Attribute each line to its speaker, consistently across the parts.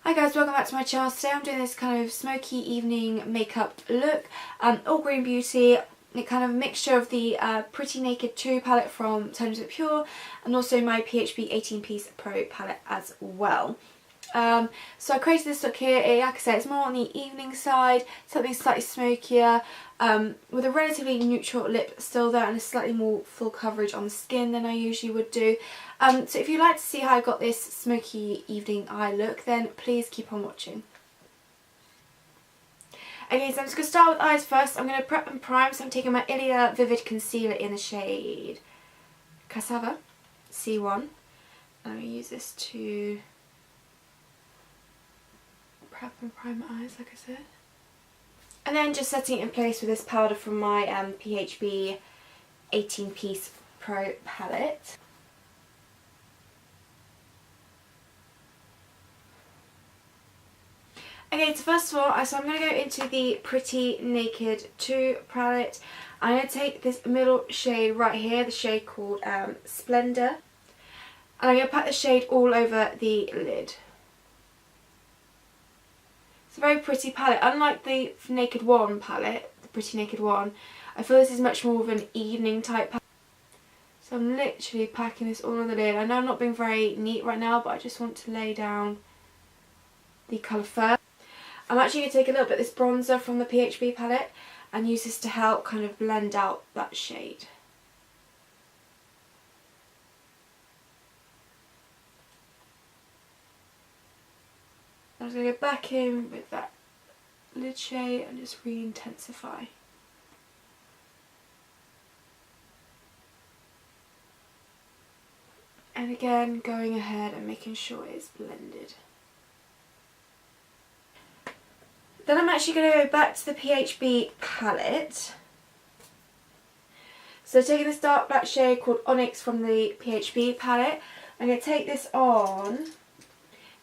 Speaker 1: Hi guys, welcome back to my channel. Today I'm doing this kind of smoky evening makeup look. All Green Beauty, a kind of mixture of the Pretty Naked 2 palette from Tones It Pure and also my PHB 18-piece Pro palette as well. So I created this look here. Like I said, it's more on the evening side, something slightly smokier, with a relatively neutral lip still there and a slightly more full coverage on the skin than I usually would do. So if you'd like to see how I got this smoky evening eye look, then please keep on watching. Okay, so I'm just going to start with eyes first. I'm going to prep and prime, so I'm taking my Ilia Vivid Concealer in the shade Cassava C1. And I'm going to use this to prep and prime my eyes, like I said. And then just setting it in place with this powder from my PHB 18-piece Pro palette. Okay, so first of all, so I'm going to go into the Pretty Naked 2 palette. I'm going to take this middle shade right here, the shade called Splendor. And I'm going to pat the shade all over the lid. It's a very pretty palette. Unlike the Naked 1 palette, the Pretty Naked 1, I feel this is much more of an evening type palette. So I'm literally packing this all on the lid. I know I'm not being very neat right now, but I just want to lay down the colour first. I'm actually going to take a little bit of this bronzer from the PHB palette and use this to help kind of blend out that shade. I'm just going to go back in with that lid shade and just re-intensify. And again, going ahead and making sure it's blended. Then I'm actually going to go back to the PHB palette. So taking this dark black shade called Onyx from the PHB palette, I'm going to take this on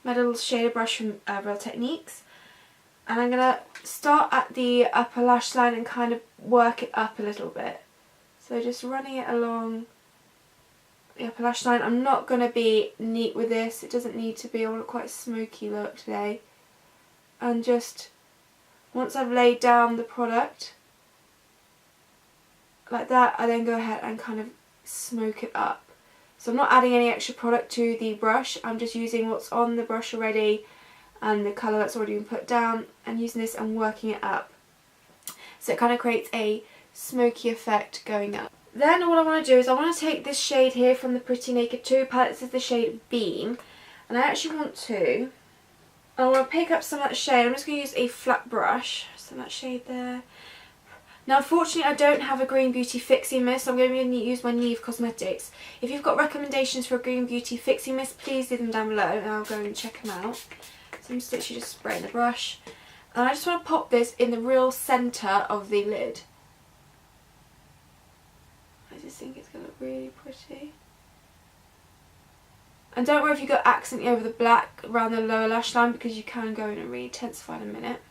Speaker 1: my little shader brush from Real Techniques, and I'm going to start at the upper lash line and kind of work it up a little bit. So just running it along the upper lash line. I'm not going to be neat with this, it doesn't need to be. I want quite a smoky look today. And just once I've laid down the product like that, I then go ahead and kind of smoke it up. So I'm not adding any extra product to the brush, I'm just using what's on the brush already and the colour that's already been put down and using this and working it up. So it kind of creates a smoky effect going up. Then what I want to do is I want to take this shade here from the Pretty Naked 2 palette. This is the shade Beam, and I actually want to pick up some of that shade. I'm just going to use a flat brush, some of that shade there. Now unfortunately I don't have a Green Beauty Fixing Mist, so I'm going to use my Neve Cosmetics. If you've got recommendations for a Green Beauty Fixing Mist, please leave them down below and I'll go and check them out. So I'm just literally just spraying the brush. And I just want to pop this in the real centre of the lid. I just think it's going to look really pretty. And don't worry if you go accidentally over the black around the lower lash line, because you can go in and re-intensify in a minute.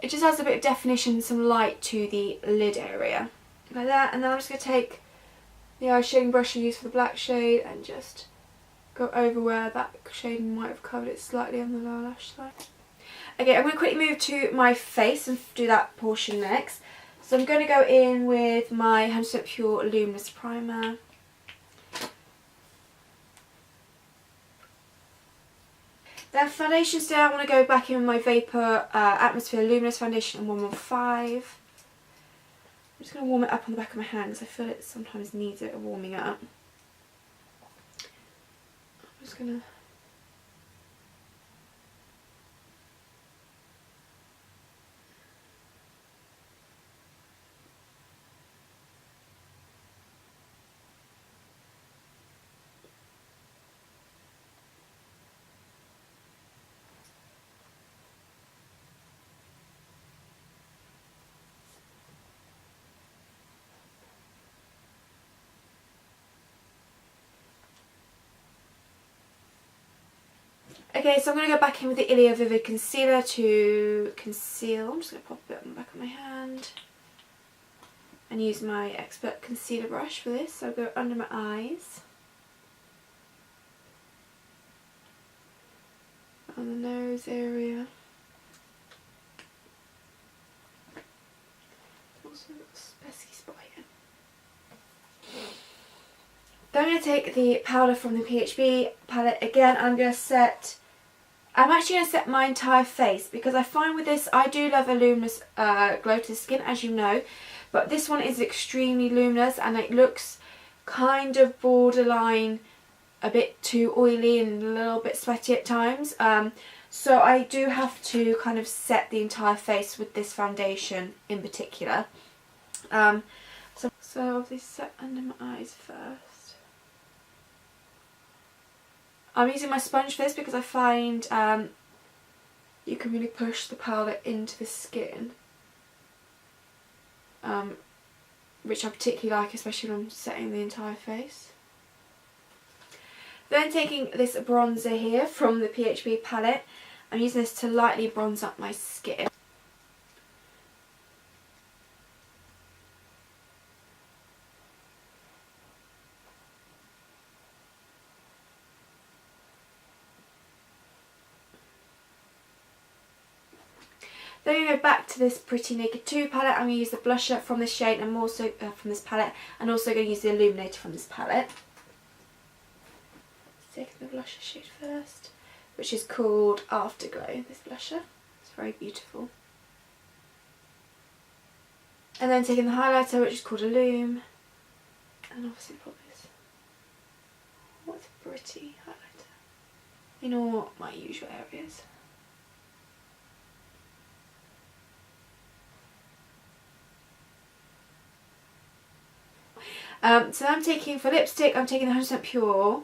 Speaker 1: It just adds a bit of definition and some light to the lid area. Like that, and then I'm just going to take the eye shading brush I used for the black shade and just go over where that shade might have covered it slightly on the lower lash line. Okay, I'm going to quickly move to my face and do that portion next. So I'm going to go in with my 100% Pure Luminous Primer. Then foundations today, I want to go back in with my Vapour Atmosphere Luminous Foundation in 115. I'm just going to warm it up on the back of my hand because I feel it sometimes needs a bit of warming up. I'm just going to... Okay, so I'm going to go back in with the Ilia Vivid Concealer to conceal. I'm just going to pop it on the back of my hand and use my Expert Concealer brush for this. So I'll go under my eyes. on the nose area. Also got a pesky spot here. Then I'm going to take the powder from the PHB palette again. I'm actually going to set my entire face, because I find with this, I do love a luminous glow to the skin, as you know, but this one is extremely luminous and it looks kind of borderline a bit too oily and a little bit sweaty at times. So I do have to kind of set the entire face with this foundation in particular. So obviously set under my eyes first. I'm using my sponge for this because I find you can really push the powder into the skin, which I particularly like, especially when I'm setting the entire face. Then taking this bronzer here from the PHB palette, I'm using this to lightly bronze up my skin. Then I'm going to go back to this Pretty Naked 2 palette. I'm going to use the blusher from this shade and also from this palette, and also going to use the illuminator from this palette. Taking the blusher shade first, which is called Afterglow, this blusher. It's very beautiful. And then taking the highlighter, which is called Illume, and obviously put this. What's a pretty highlighter in all my usual areas. So I'm taking, for lipstick, I'm taking the 100% Pure.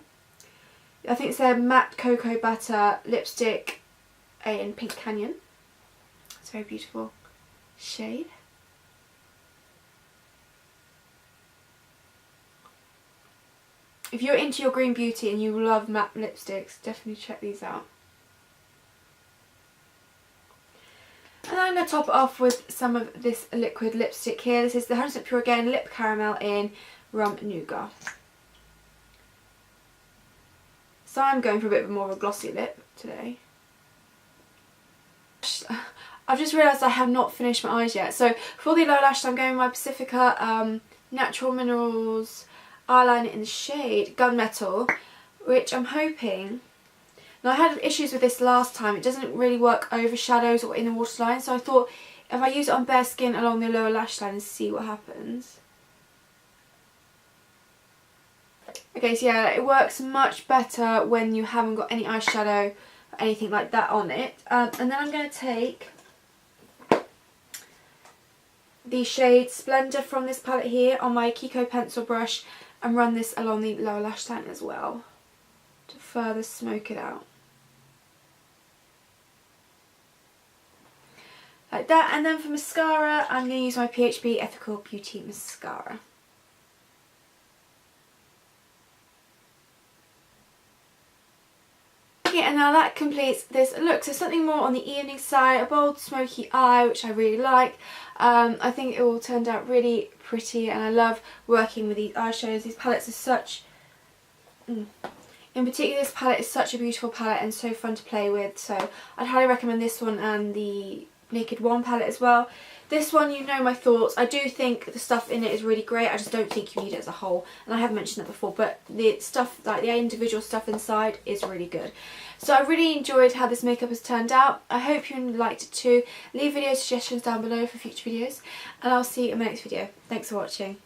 Speaker 1: I think it's their Matte Cocoa Butter lipstick in Pink Canyon. It's a very beautiful shade. If you're into your green beauty and you love matte lipsticks, definitely check these out. And then I'm going to top it off with some of this liquid lipstick here. This is the 100% Pure again, Lip Caramel in Rum Nougat. So I'm going for a bit more of a glossy lip today. I've just realised I have not finished my eyes yet. So for the lower lash, I'm going with my Pacifica Natural Minerals eyeliner in the shade Gunmetal, which I'm hoping... Now I had issues with this last time. It doesn't really work over shadows or in the waterline, so I thought if I use it on bare skin along the lower lash line and see what happens. Okay, so yeah, it works much better when you haven't got any eyeshadow or anything like that on it. And then I'm going to take the shade Splendor from this palette here on my Kiko pencil brush and run this along the lower lash line as well to further smoke it out. Like that. And then for mascara, I'm going to use my PHB Ethical Beauty Mascara. And now that completes this look. So something more on the evening side, a bold smoky eye, which I really like. I think it all turned out really pretty, and I love working with these eyeshadows. These palettes are such... In particular, this palette is such a beautiful palette and so fun to play with. So I'd highly recommend this one and the Naked 1 palette as well. This one, you know my thoughts. I do think the stuff in it is really great. I just don't think you need it as a whole. And I have mentioned that before, but the stuff, like the individual stuff inside, is really good. So I really enjoyed how this makeup has turned out. I hope you liked it too. Leave video suggestions down below for future videos. And I'll see you in my next video. Thanks for watching.